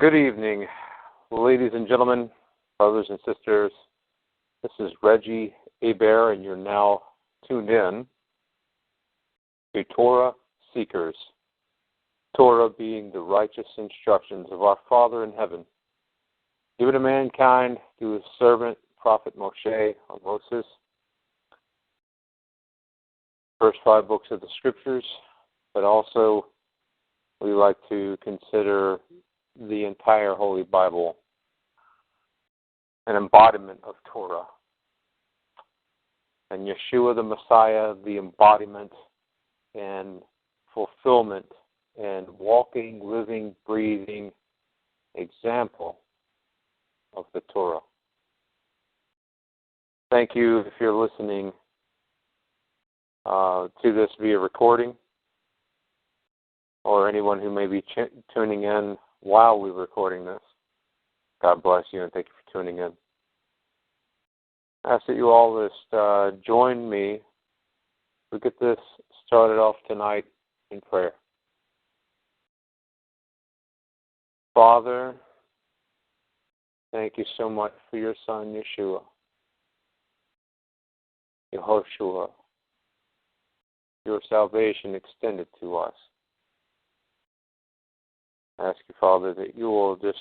Good evening, ladies and gentlemen, brothers and sisters. This is Reggie Hebert, and you're now tuned in to Torah Seekers. Torah being the righteous instructions of our Father in heaven, given to mankind through his servant, Prophet Moshe, or Moses. First 5 books of the Scriptures, but also we like to consider the entire Holy Bible an embodiment of Torah. And Yeshua the Messiah, the embodiment and fulfillment and walking, living, breathing example of the Torah. Thank you if you're listening to this via recording, or anyone who may be tuning in while we're recording this. God bless you and thank you for tuning in. I ask that you all just join me. We get this started off tonight in prayer. Father, thank you so much for your Son, Yeshua, Yehoshua, your salvation extended to us. I ask you, Father, that you will just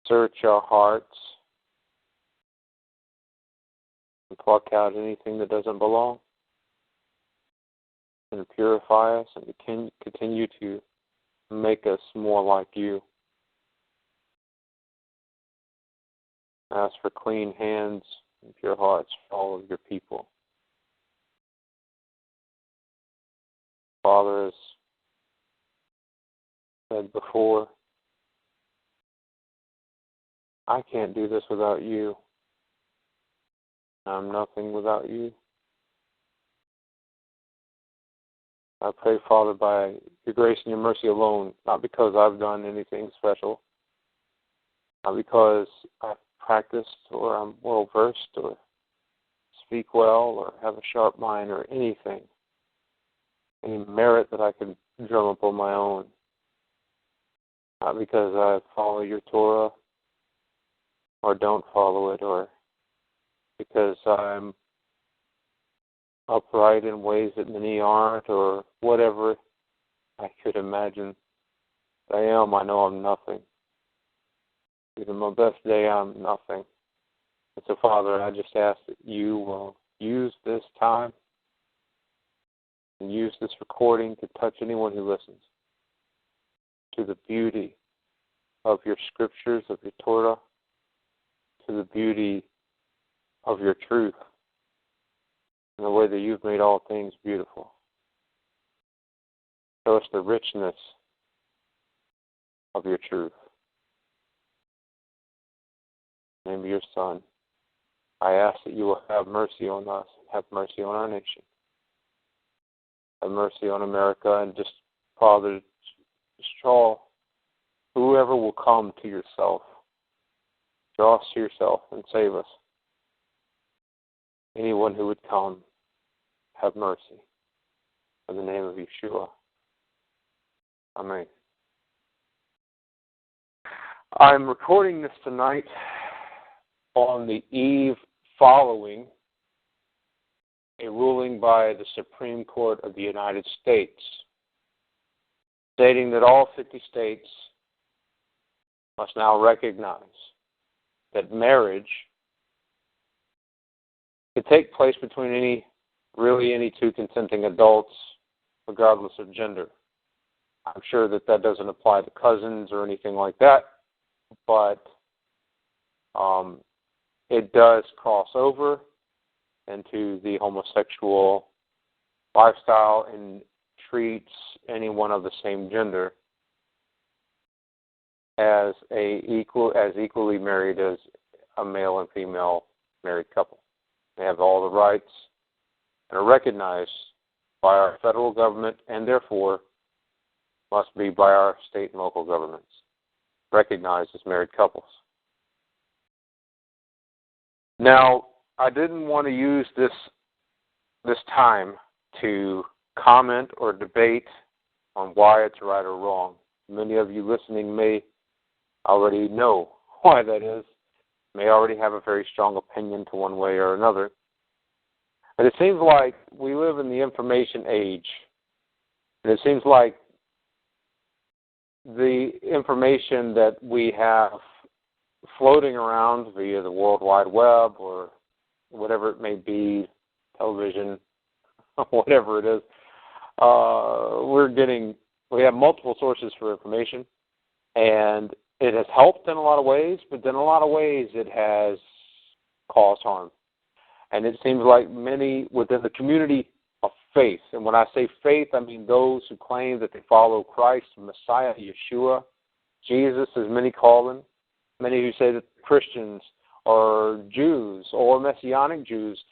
search our hearts and pluck out anything that doesn't belong, and purify us and continue to make us more like you. I ask for clean hands and pure hearts for all of your people. Father, as said before, I can't do this without you. I'm nothing without you. I pray, Father, by your grace and your mercy alone, not because I've done anything special, not because I've practiced or I'm well-versed or speak well or have a sharp mind or anything, any merit that I can drum up on my own. Not because I follow your Torah or don't follow it, or because I'm upright in ways that many aren't, or whatever I could imagine I am. I know I'm nothing. Even my best day, I'm nothing. And so, Father, I just ask that you will use this time and use this recording to touch anyone who listens to the beauty of your scriptures, of your Torah, to the beauty of your truth, and the way that you've made all things beautiful. Show us the richness of your truth. In the name of your Son, I ask that you will have mercy on us, have mercy on our nation, have mercy on America, and just, Father, just draw whoever will come to yourself. Draw us to yourself and save us. Anyone who would come, have mercy. In the name of Yeshua. Amen. I'm recording this tonight on the eve following a ruling by the Supreme Court of the United States, stating that all 50 states must now recognize that marriage can take place between any two consenting adults, regardless of gender. I'm sure that doesn't apply to cousins or anything like that, but it does cross over into the homosexual lifestyle and treats anyone of the same gender as equally married as a male and female married couple. They have all the rights and are recognized by our federal government, and therefore must be by our state and local governments, recognized as married couples. Now, I didn't want to use this time to comment or debate on why it's right or wrong, Many of you listening may already know why that is, may already have a very strong opinion to one way or another. But it seems like we live in the information age. And it seems like the information that we have floating around via the World Wide Web or whatever it may be, television, whatever it is, we have multiple sources for information, and it has helped in a lot of ways, but in a lot of ways it has caused harm. And it seems like many within the community of faith, and when I say faith, I mean those who claim that they follow Christ, Messiah, Yeshua, Jesus, as many call them, many who say that Christians or Jews or Messianic Jews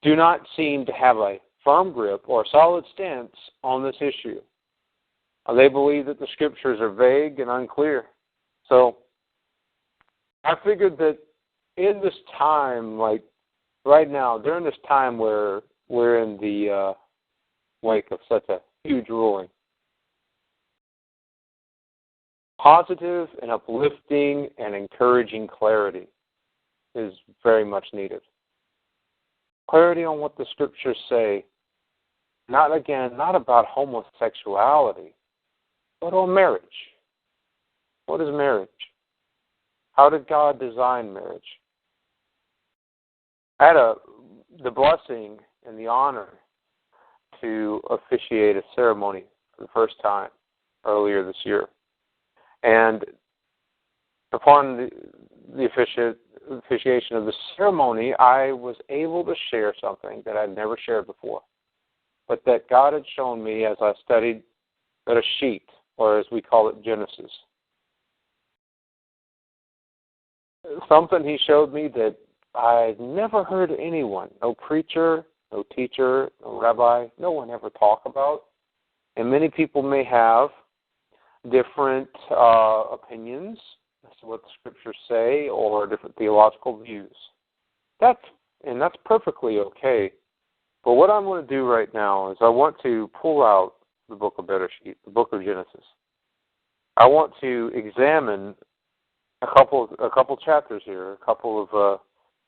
do not seem to have a firm grip or a solid stance on this issue. They believe that the scriptures are vague and unclear. So I figured that in this time, like right now, during this time where we're in the wake of such a huge ruling, positive and uplifting and encouraging clarity is very much needed. Clarity on what the scriptures say, not about homosexuality, but on marriage. What is marriage? How did God design marriage? I had the blessing and the honor to officiate a ceremony for the first time earlier this year. And upon the officiation of the ceremony, I was able to share something that I'd never shared before, but that God had shown me as I studied Bereshit, or as we call it, Genesis. Something he showed me that I'd never heard anyone, no preacher, no teacher, no rabbi, no one ever talk about. And many people may have different opinions as to what the scriptures say or different theological views. That's perfectly okay. But what I'm going to do right now is I want to pull out the book of Bereshit, the book of Genesis. I want to examine a couple chapters here, a couple of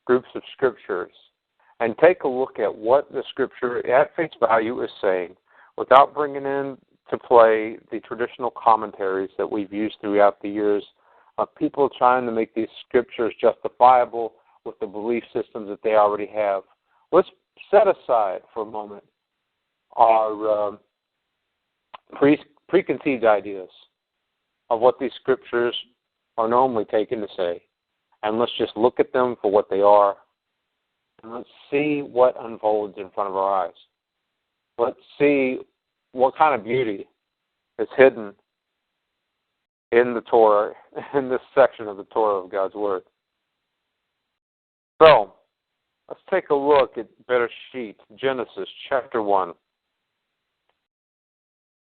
groups of scriptures, and take a look at what the scripture at face value is saying, without bringing in to play the traditional commentaries that we've used throughout the years of people trying to make these scriptures justifiable with the belief systems that they already have. Let's set aside for a moment our preconceived ideas of what these scriptures are normally taken to say, and let's just look at them for what they are, and let's see what unfolds in front of our eyes. Let's see what kind of beauty is hidden in the Torah, in this section of the Torah of God's Word. So, let's take a look at Bereshit, Genesis chapter 1.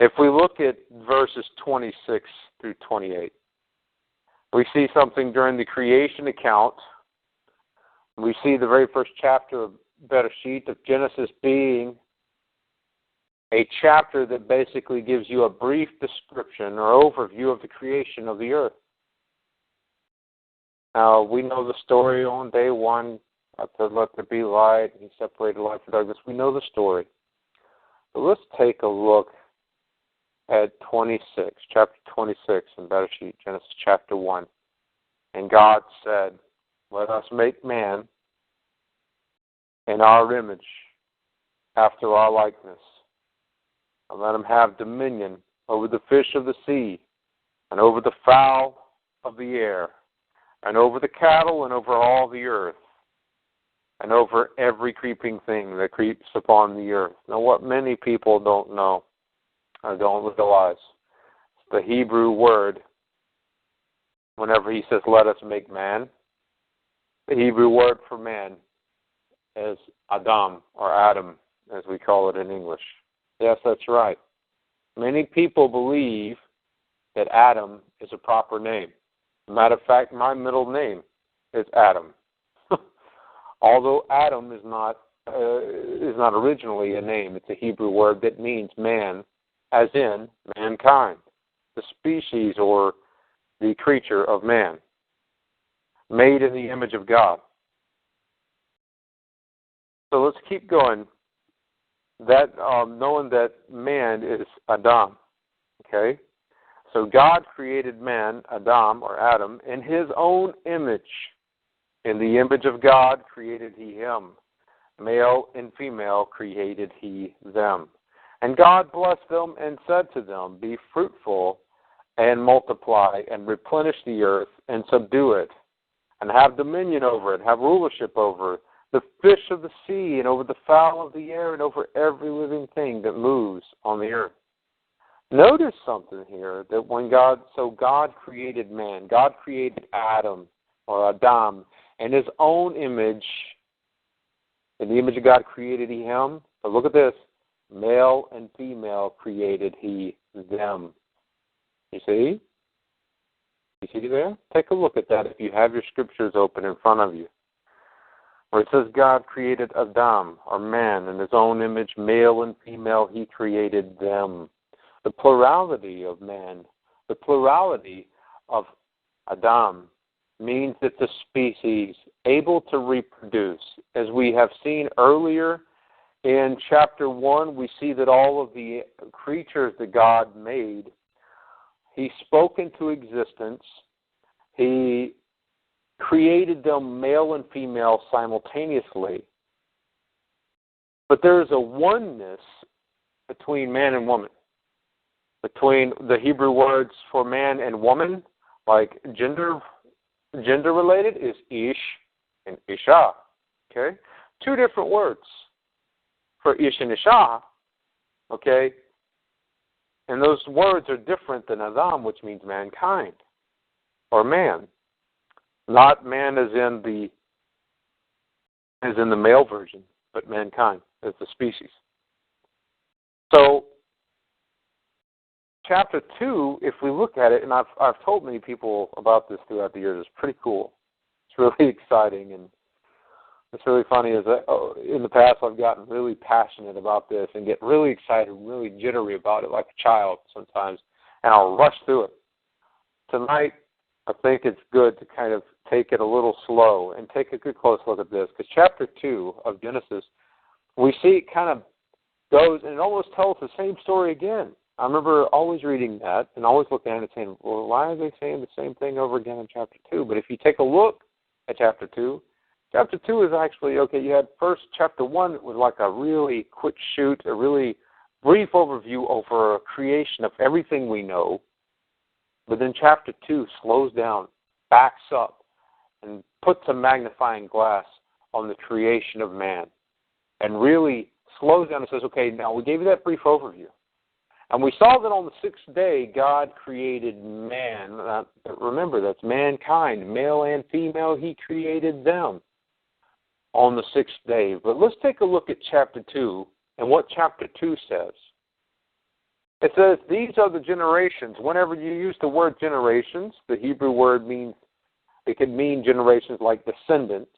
If we look at verses 26 through 28, we see something during the creation account. We see the very first chapter of Bereshit, of Genesis, being a chapter that basically gives you a brief description or overview of the creation of the earth. Now, we know the story on day one. Let there be light, and he separated light from darkness. We know the story. But let's take a look at chapter 26 in Bereshit, Genesis chapter 1. And God said, "Let us make man in our image, after our likeness, and let him have dominion over the fish of the sea, and over the fowl of the air, and over the cattle, and over all the earth, and over every creeping thing that creeps upon the earth." Now, what many people don't know or don't realize, the Hebrew word, whenever he says, "Let us make man," the Hebrew word for man is Adam, or Adam, as we call it in English. Yes, that's right. Many people believe that Adam is a proper name. As a matter of fact, my middle name is Adam. Although Adam is not originally a name, it's a Hebrew word that means man as in mankind, the species or the creature of man, made in the image of God. So let's keep going. That knowing that man is Adam, okay? So God created man, Adam or Adam, in his own image. In the image of God created he him. Male and female created he them. And God blessed them and said to them, be fruitful and multiply and replenish the earth and subdue it and have dominion over it, have rulership over the fish of the sea and over the fowl of the air and over every living thing that moves on the earth. Notice something here, that when God created man, God created Adam or Adam in his own image. In the image of God created he him. But look at this, male and female created he them. You see? You see there? Take a look at that if you have your scriptures open in front of you. Where it says God created Adam, or man, in his own image, male and female, he created them. The plurality of man, the plurality of Adam, means it's a species able to reproduce. As we have seen earlier in chapter 1, we see that all of the creatures that God made, he spoke into existence. He created them male and female simultaneously. But there is a oneness between man and woman. Between the Hebrew words for man and woman, like gender related, is ish and isha. Okay? Two different words for ish and isha. Okay? And those words are different than Adam, which means mankind or man. Not man as in the male version, but mankind as the species. So, chapter 2, if we look at it, and I've told many people about this throughout the years, it's pretty cool. It's really exciting, and it's really funny is that in the past I've gotten really passionate about this and get really excited, really jittery about it like a child sometimes, and I'll rush through it. Tonight, I think it's good to kind of take it a little slow and take a good close look at this, because chapter 2 of Genesis, we see it kind of goes, and it almost tells the same story again. I remember always reading that and always looking at it saying, well, why are they saying the same thing over again in chapter 2? But if you take a look at chapter 2 is actually, okay, you had first chapter 1 was like a really quick shoot, a really brief overview over creation of everything we know. But then chapter 2 slows down, backs up, and puts a magnifying glass on the creation of man. And really slows down and says, okay, now we gave you that brief overview. And we saw that on the sixth day, God created man. Remember, that's mankind, male and female, he created them on the sixth day. But let's take a look at chapter 2 and what chapter 2 says. It says, these are the generations. Whenever you use the word generations, the Hebrew word means, it could mean generations like descendants,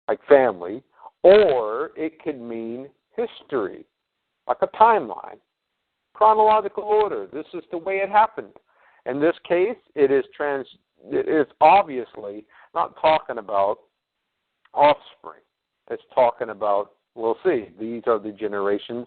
like family, or it could mean history, like a timeline, chronological order. This is the way it happened. In this case, it is obviously not talking about offspring. It's talking about, we'll see, these are the generations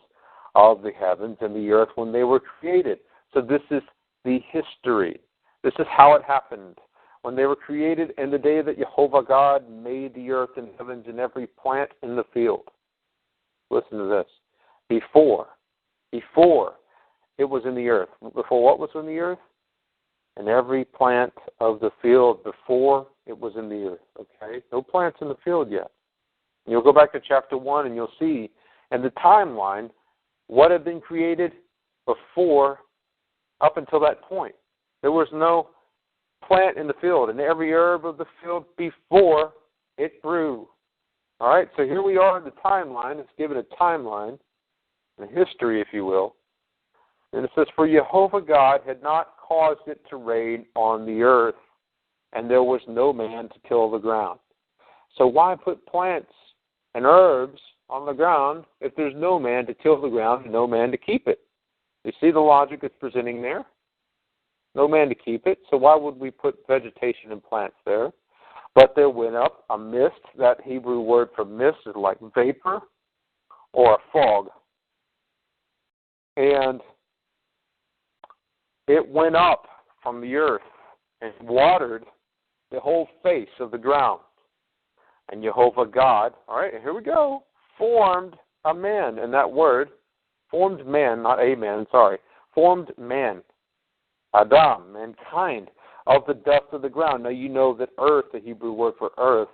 of the heavens and the earth when they were created. So this is the history. This is how it happened. When they were created in the day that Jehovah God made the earth and heavens and every plant in the field. Listen to this. Before it was in the earth. Before what was in the earth? And every plant of the field before it was in the earth. Okay? No plants in the field yet. And you'll go back to chapter 1 and you'll see in the timeline what had been created before up until that point. There was no plant in the field and every herb of the field before it grew. All right? So here we are in the timeline. It's given a timeline, a history, if you will. And it says, for Jehovah God had not caused it to rain on the earth, and there was no man to till the ground. So why put plants and herbs on the ground if there's no man to till the ground and no man to keep it? You see the logic it's presenting there? No man to keep it, so why would we put vegetation and plants there? But there went up a mist. That Hebrew word for mist is like vapor or a fog. And it went up from the earth and watered the whole face of the ground. And Jehovah God, all right, here we go, formed a man. And that word, formed man, not a man, sorry, formed man, Adam, mankind, of the dust of the ground. Now you know that earth, the Hebrew word for earth,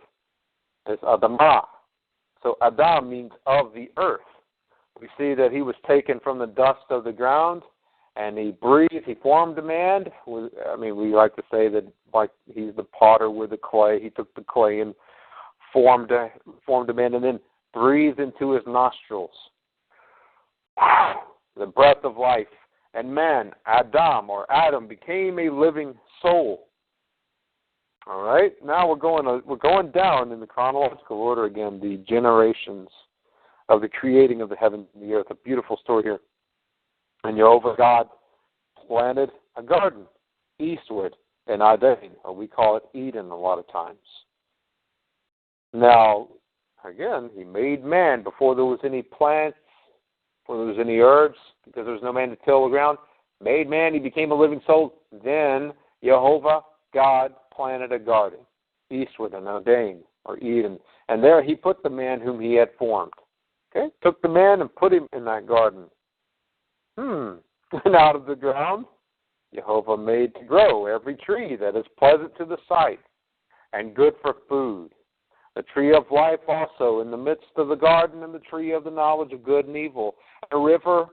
is Adamah. So Adam means of the earth. We see that he was taken from the dust of the ground, and he breathed. He formed a man. I mean, we like to say that like he's the potter with the clay. He took the clay and formed a man, and then breathed into his nostrils the breath of life. And man, Adam or Adam, became a living soul. All right. Now we're going down in the chronological order again. The generations of the creating of the heavens and the earth. A beautiful story here. And Jehovah God planted a garden eastward in Eden, or we call it Eden a lot of times. Now, again, he made man before there was any plants, before there was any herbs, because there was no man to till the ground. Made man, he became a living soul. Then Jehovah God planted a garden eastward in Eden, or Eden. And there he put the man whom he had formed. Okay? Took the man and put him in that garden. And out of the ground, Jehovah made to grow every tree that is pleasant to the sight and good for food. The tree of life also in the midst of the garden, and the tree of the knowledge of good and evil. A river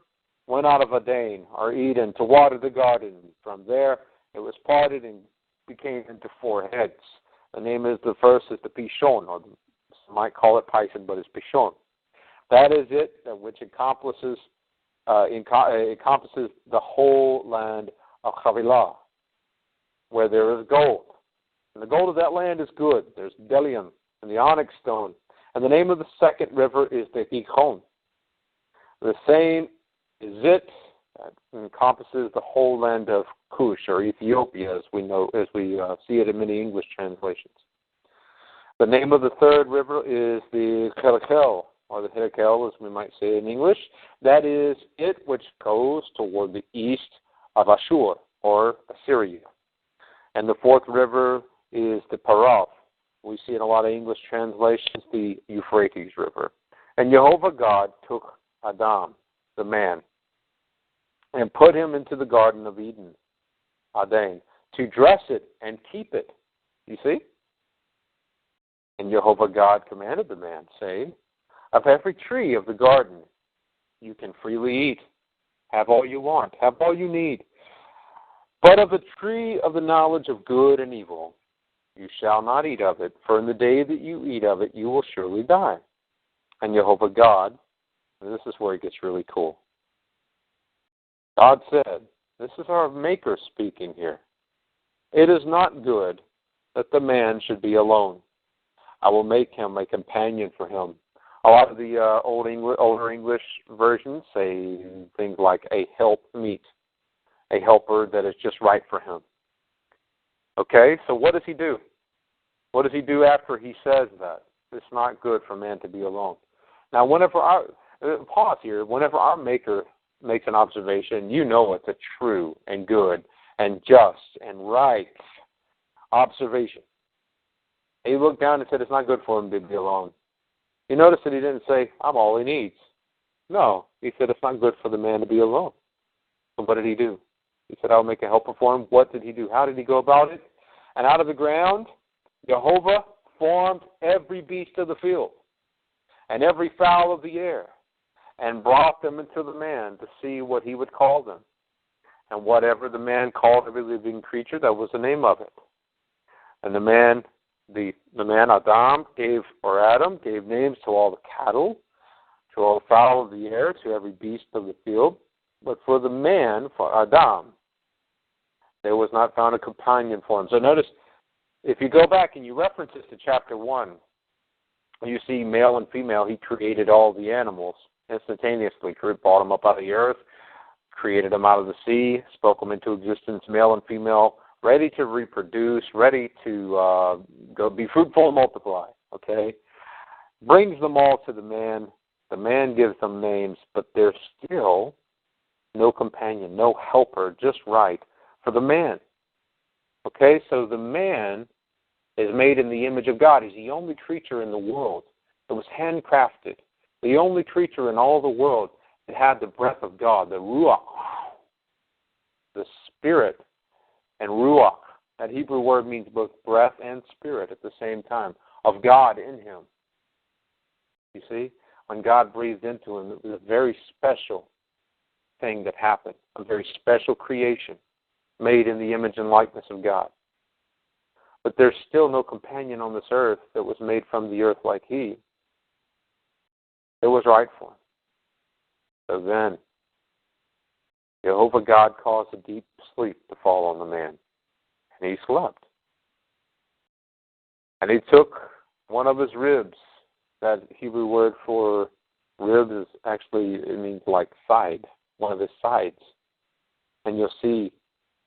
went out of Eden, or Eden, to water the garden. From there it was parted and became into four heads. The name of the first is the Pishon, or some might call it Pison, but it's Pishon. That is it, which encompasses the whole land of Havilah, where there is gold. And the gold of that land is good. There's bdellium and the onyx stone. And the name of the second river is the Gihon. The same is it that encompasses the whole land of Cush, or Ethiopia, as we see it in many English translations. The name of the third river is the Helikel, or the Helikel, as we might say in English. That is it which goes toward the east of Ashur, or Assyria. And the fourth river is the Parav. We see in a lot of English translations the Euphrates River. And Jehovah God took Adam, the man, and put him into the Garden of Eden, to dress it and keep it. You see? And Jehovah God commanded the man, saying, of every tree of the garden you can freely eat. Have all you want. Have all you need. But of the tree of the knowledge of good and evil you shall not eat of it, for in the day that you eat of it you will surely die. And Jehovah God, and this is where it gets really cool. God said, this is our Maker speaking here, it is not good that the man should be alone. I will make him a companion for him. A lot of the older English versions say things like a helpmeet, a helper that is just right for him. Okay, so what does he do? What does he do after he says that? It's not good for man to be alone. Now, whenever our Maker makes an observation, you know it's a true and good and just and right observation. He looked down and said it's not good for him to be alone. You notice that he didn't say, I'm all he needs. No, he said it's not good for the man to be alone. So what did he do? He said, I'll make a helper for him. What did he do? How did he go about it? And out of the ground, Jehovah formed every beast of the field and every fowl of the air and brought them into the man to see what he would call them. And whatever the man called every living creature, that was the name of it. And the man Adam gave names to all the cattle, to all the fowl of the air, to every beast of the field. But for the man, for Adam, there was not found a companion for him. So notice, if you go back and you reference this to chapter 1, you see male and female, he created all the animals instantaneously, brought them up out of the earth, created them out of the sea, spoke them into existence, male and female, ready to reproduce, ready to go be fruitful and multiply, okay? Brings them all to the man. The man gives them names, but there's still no companion, no helper, just right for the man. Okay, so the man is made in the image of God. He's the only creature in the world that was handcrafted, the only creature in all the world that had the breath of God, the ruach, the spirit, and ruach. That Hebrew word means both breath and spirit at the same time, of God in him. You see, when God breathed into him, it was a very special thing that happened, a very special creation made in the image and likeness of God. But there's still no companion on this earth that was made from the earth like he. It was right for him. So then, Jehovah God caused a deep sleep to fall on the man, and he slept. And he took one of his ribs. That Hebrew word for rib is actually, it means like side, one of his sides. And you'll see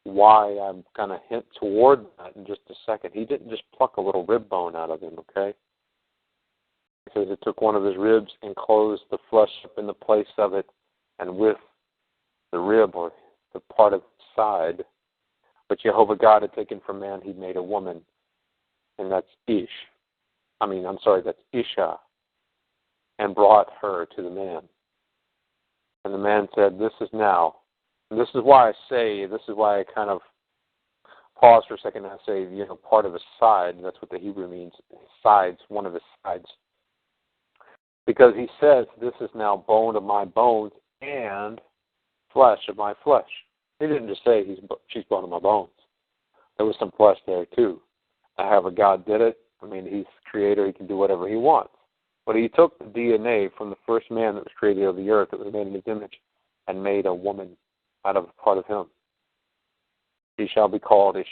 why I'm going to hint toward that in just a second. He didn't just pluck a little rib bone out of him, okay? He says it took one of his ribs and closed the flesh up in the place of it, and with the rib, or the part of the side, which Jehovah God had taken from man, he made a woman, and that's that's Isha, and brought her to the man. And the man said, this is now. And this is why I kind of pause for a second and I say, part of his side. That's what the Hebrew means. Sides, one of his sides. Because he says, this is now bone of my bones and flesh of my flesh. He didn't just say she's bone of my bones. There was some flesh there too. However God did it, he's creator. He can do whatever he wants. But he took the DNA from the first man that was created of the earth, that was made in his image, and made a woman out of a part of him. She shall be called Ish,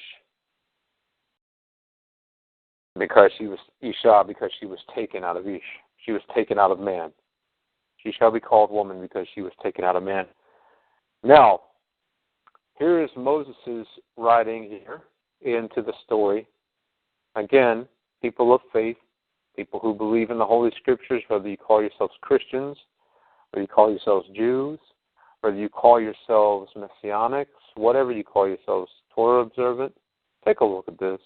because she was Isha, because she was taken out of Ish. She was taken out of man. She shall be called woman because she was taken out of man. Now, here is Moses' writing here into the story. Again, people of faith, people who believe in the Holy Scriptures, whether you call yourselves Christians, whether you call yourselves Jews, whether you call yourselves Messianics, whatever you call yourselves, Torah observant, take a look at this.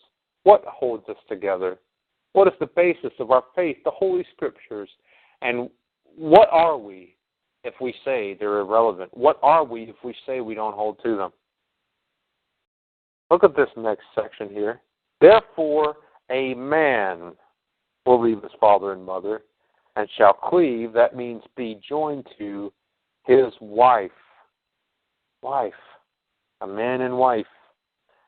What holds us together? What is the basis of our faith? The Holy Scriptures. And what are we if we say they're irrelevant? What are we if we say we don't hold to them? Look at this next section here. Therefore, a man will leave his father and mother and shall cleave, that means be joined to, his wife. Wife. A man and wife.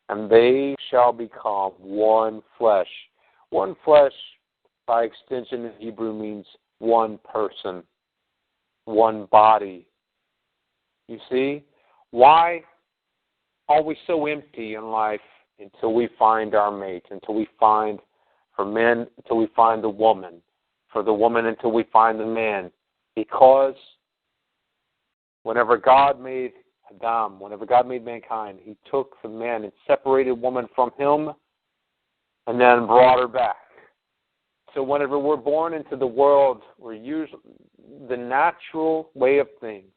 And they shall become one flesh. One flesh, by extension in Hebrew, means one person, one body. You see? Why are we so empty in life until we find our mate, until we find, for men, until we find the woman, for the woman until we find the man? Because whenever God made Adam, whenever God made mankind, he took the man and separated woman from him and then brought her back. So whenever we're born into the world, we're usually the natural way of things,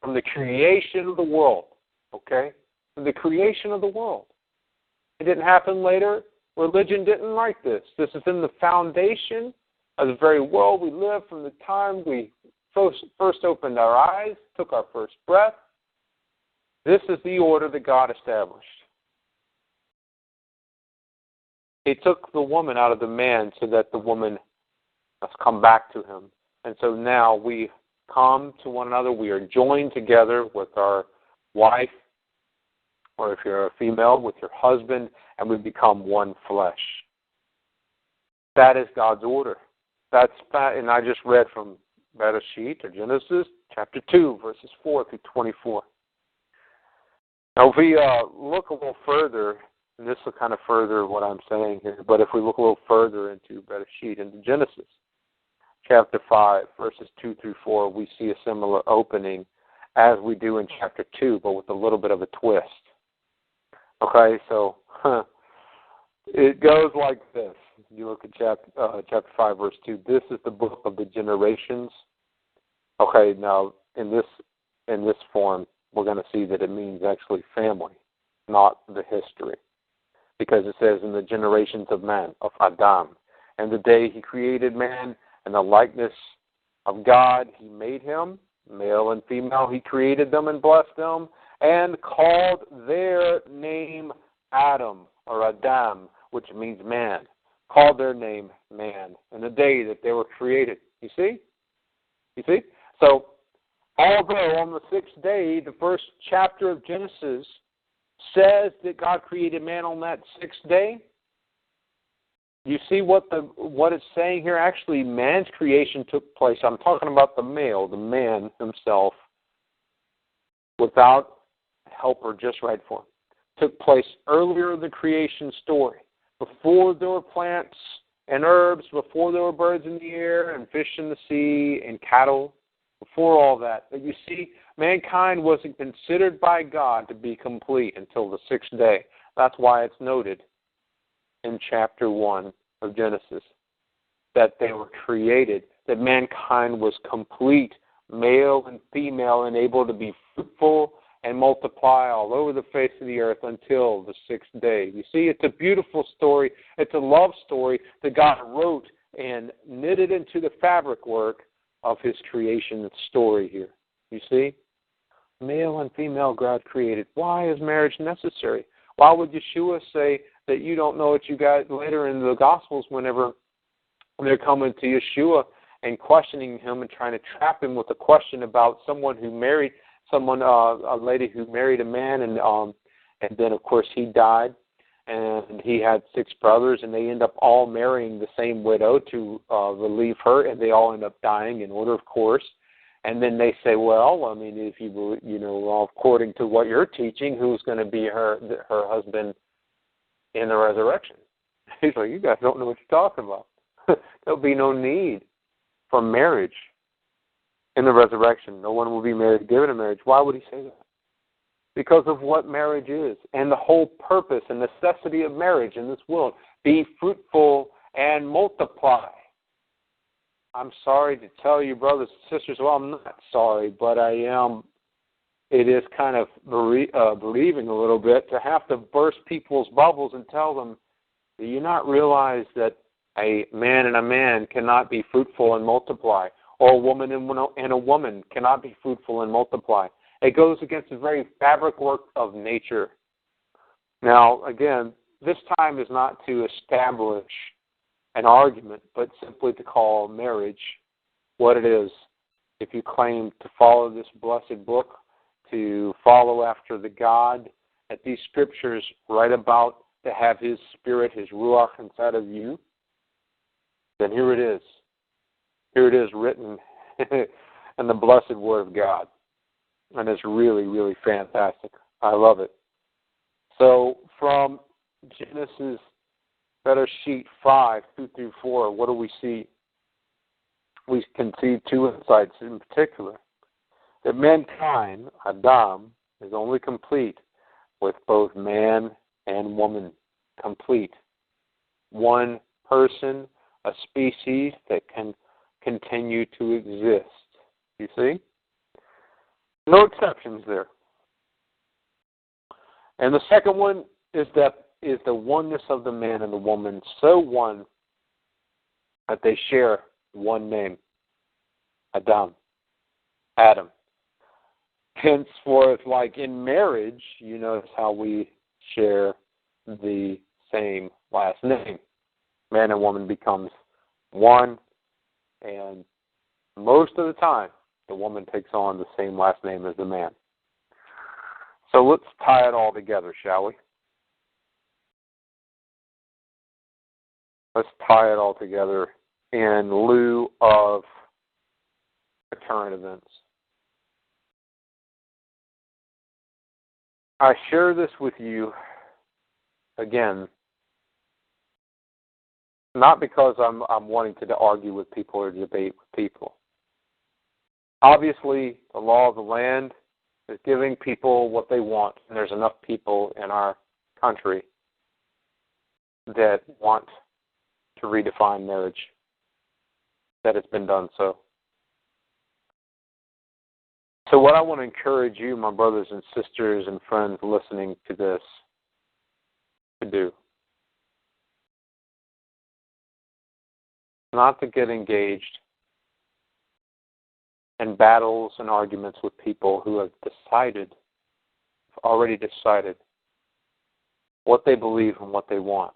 from the creation of the world, okay? From the creation of the world. It didn't happen later. Religion didn't like this. This is in the foundation of the very world we live from the time we first opened our eyes, took our first breath. This is the order that God established. He took the woman out of the man so that the woman must come back to him. And so now we come to one another. We are joined together with our wife, or if you're a female, with your husband, and we become one flesh. That is God's order. And I just read from Bereshit, or Genesis, chapter 2, verses 4 through 24. Now, if we look a little further, and this will kind of further what I'm saying here, but if we look a little further into Bereshit, into Genesis, chapter 5, verses 2 through 4, we see a similar opening as we do in chapter 2, but with a little bit of a twist. Okay, so it goes like this. You look at chapter 5, verse 2. This is the book of the generations. Okay, now in this form, we're going to see that it means actually family, not the history. Because it says in the generations of man, of Adam, and the day he created man, in the likeness of God he made him, male and female he created them and blessed them, and called their name Adam, or Adam, which means man. Called their name man, in the day that they were created. You see? You see? So, although on the sixth day, the first chapter of Genesis says that God created man on that sixth day, you see what it's saying here? Actually, man's creation took place. I'm talking about the male, the man himself, without helper, just right for him. Took place earlier in the creation story, before there were plants and herbs, before there were birds in the air and fish in the sea and cattle, before all that. But you see, mankind wasn't considered by God to be complete until the sixth day. That's why it's noted in chapter 1 of Genesis that they were created, that mankind was complete, male and female, and able to be fruitful and multiply all over the face of the earth until the sixth day. You see, it's a beautiful story. It's a love story that God wrote and knitted into the fabric work of his creation story here. You see? Male and female God created. Why is marriage necessary? Why would Yeshua say that you don't know what you got later in the Gospels whenever they're coming to Yeshua and questioning him and trying to trap him with a question about someone who married someone, a lady who married a man, and then of course he died, and he had 6 brothers, and they end up all marrying the same widow to relieve her, and they all end up dying in order of course. And then they say, well, I mean, if according to what you're teaching, who's going to be her husband in the resurrection? He's like, you guys don't know what you're talking about. There'll be no need for marriage in the resurrection. No one will be married, given a marriage. Why would he say that? Because of what marriage is and the whole purpose and necessity of marriage in this world. Be fruitful and multiply. I'm sorry to tell you, brothers and sisters, well, I'm not sorry, but I am. It is kind of bereaving a little bit to have to burst people's bubbles and tell them, do you not realize that a man and a man cannot be fruitful and multiply, or a woman and a woman cannot be fruitful and multiply? It goes against the very fabric work of nature. Now, again, this time is not to establish an argument, but simply to call marriage what it is. If you claim to follow this blessed book, to follow after the God that these scriptures write about, to have his spirit, his ruach inside of you, then here it is. Here it is written in the blessed word of God. And it's really, really fantastic. I love it. So from Genesis Bereshit 5, 2 through 4, what do we see? We can see 2 insights in particular. That mankind, Adam, is only complete with both man and woman. Complete. One person, a species that can continue to exist. You see? No exceptions there. And the second one is the oneness of the man and the woman, so one that they share one name, Adam. Henceforth, like in marriage, you notice how we share the same last name. Man and woman becomes one, and most of the time, the woman takes on the same last name as the man. So let's tie it all together, shall we? Let's tie it all together in lieu of current events. I share this with you, again, not because I'm wanting to argue with people or debate with people. Obviously, the law of the land is giving people what they want. And there's enough people in our country that want to redefine marriage, that it's been done so. So what I want to encourage you, my brothers and sisters and friends listening to this, to do, not to get engaged in battles and arguments with people who have already decided what they believe and what they want.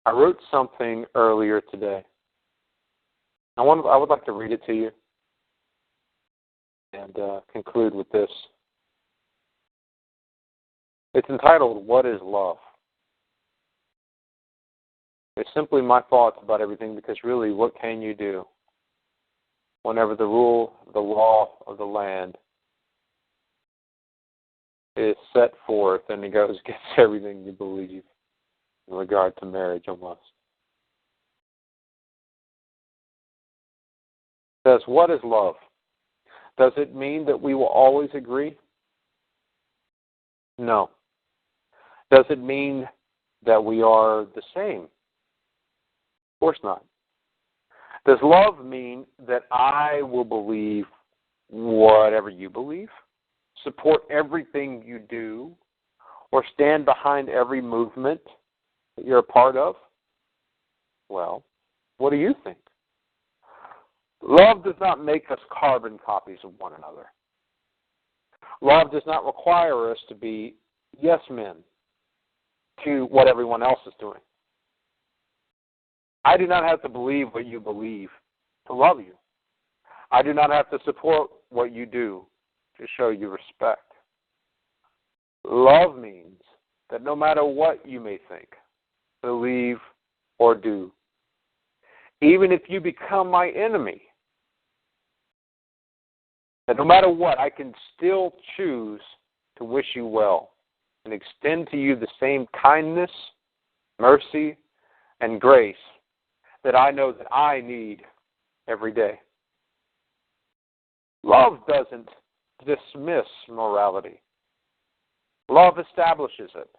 I wrote something earlier today. I would like to read it to you and conclude with this. It's entitled, "What is Love?" It's simply my thoughts about everything, because really, what can you do whenever the law of the land is set forth and it goes against everything you believe in regard to marriage almost? It says, what is love? Does it mean that we will always agree? No. Does it mean that we are the same? Of course not. Does love mean that I will believe whatever you believe, support everything you do, or stand behind every movement that you're a part of? Well, what do you think? Love does not make us carbon copies of one another. Love does not require us to be yes men to what everyone else is doing. I do not have to believe what you believe to love you. I do not have to support what you do to show you respect. Love means that no matter what you may think, believe, or do, even if you become my enemy, that no matter what, I can still choose to wish you well and extend to you the same kindness, mercy, and grace that I know that I need every day. Love doesn't dismiss morality. Love establishes it.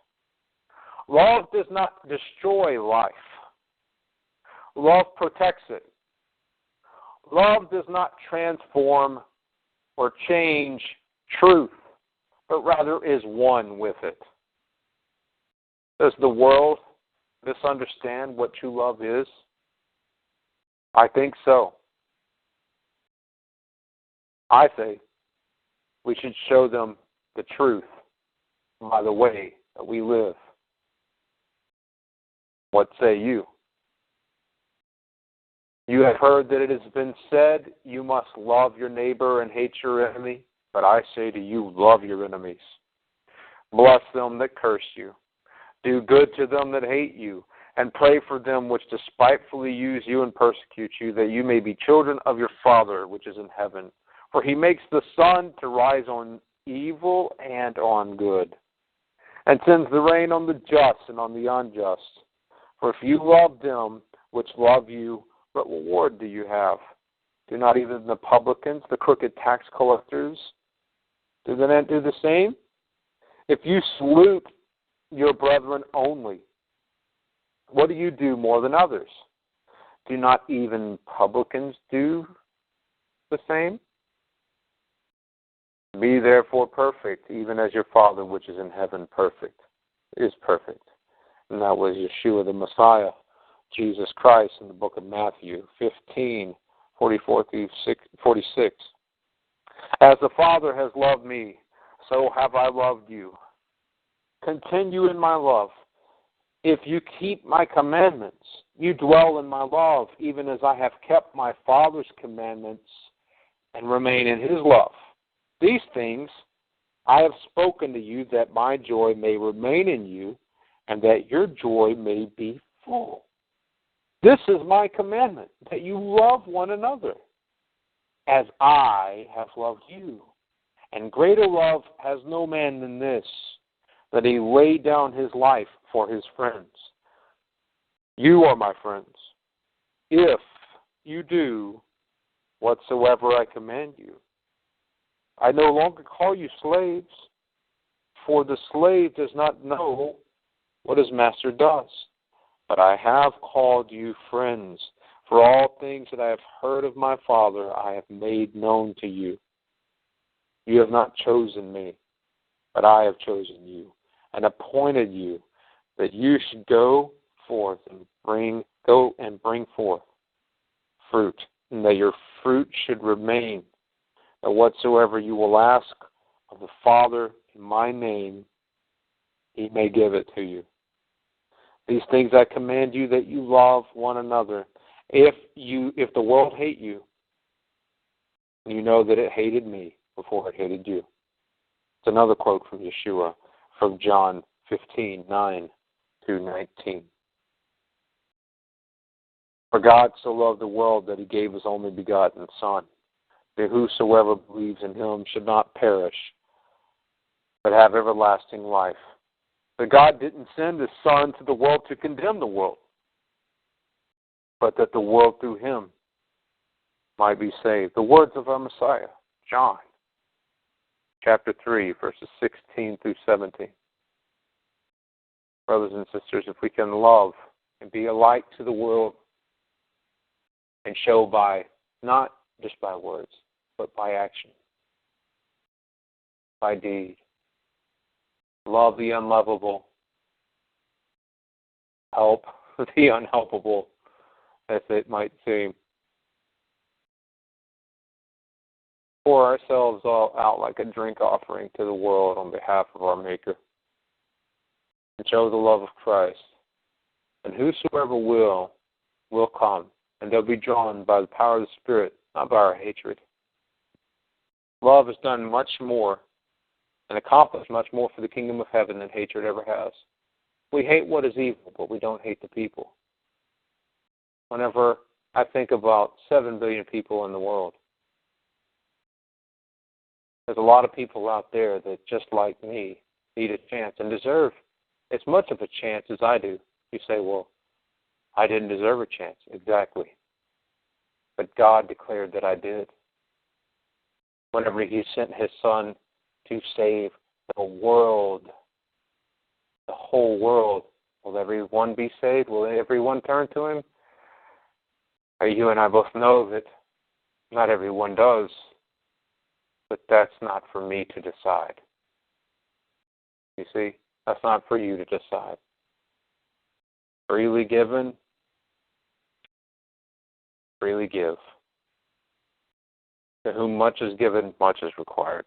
Love does not destroy life. Love protects it. Love does not transform or change truth, but rather is one with it. Does the world misunderstand what true love is? I think so. I say we should show them the truth by the way that we live. What say you? You have heard that it has been said, you must love your neighbor and hate your enemy. But I say to you, love your enemies. Bless them that curse you. Do good to them that hate you. And pray for them which despitefully use you and persecute you, that you may be children of your Father which is in heaven. For he makes the sun to rise on evil and on good, and sends the rain on the just and on the unjust. For if you love them which love you, what reward do you have? Do not even the publicans, the crooked tax collectors, do they not do the same? If you salute your brethren only, what do you do more than others? Do not even publicans do the same? Be therefore perfect, even as your Father which is in heaven is perfect. And that was Yeshua the Messiah, Jesus Christ, in the book of Matthew 15, 44 through 46. As the Father has loved me, so have I loved you. Continue in my love. If you keep my commandments, you dwell in my love, even as I have kept my Father's commandments and remain in his love. These things I have spoken to you, that my joy may remain in you, and that your joy may be full. This is my commandment, that you love one another, as I have loved you. And greater love has no man than this, that he lay down his life for his friends. You are my friends, if you do whatsoever I command you. I no longer call you slaves, for the slave does not know what his master does. But I have called you friends, for all things that I have heard of my Father I have made known to you. You have not chosen me, but I have chosen you, and appointed you, that you should go and bring forth fruit, and that your fruit should remain, that whatsoever you will ask of the Father in my name, he may give it to you. These things I command you, that you love one another. If the world hate you, you know that it hated me before it hated you. It's another quote from Yeshua, from John 15:9-19. For God so loved the world that he gave his only begotten Son, that whosoever believes in him should not perish, but have everlasting life. But God didn't send his Son to the world to condemn the world, but that the world through him might be saved. The words of our Messiah, John, chapter 3, verses 16-17. Brothers and sisters, if we can love and be a light to the world and show by, not just by words, but by action, by deed, love the unlovable, help the unhelpable, as it might seem, pour ourselves all out like a drink offering to the world on behalf of our Maker, and show the love of Christ. And whosoever will come, and they'll be drawn by the power of the Spirit, not by our hatred. Love has done much more and accomplished much more for the kingdom of heaven than hatred ever has. We hate what is evil, but we don't hate the people. Whenever I think about 7 billion people in the world, there's a lot of people out there that, just like me, need a chance and deserve as much of a chance as I do. You say, well, I didn't deserve a chance. Exactly. But God declared that I did. Whenever he sent his Son to save the world, the whole world, will everyone be saved? Will everyone turn to him? You and I both know that not everyone does, but that's not for me to decide. You see, that's not for you to decide. Freely given, freely give. To whom much is given, much is required.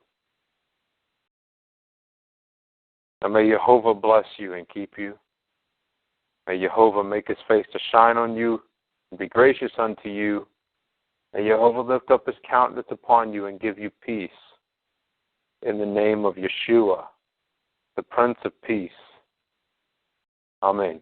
And may Jehovah bless you and keep you. May Jehovah make his face to shine on you and be gracious unto you. May Jehovah lift up his countenance upon you and give you peace. In the name of Yeshua, the Prince of Peace. Amen.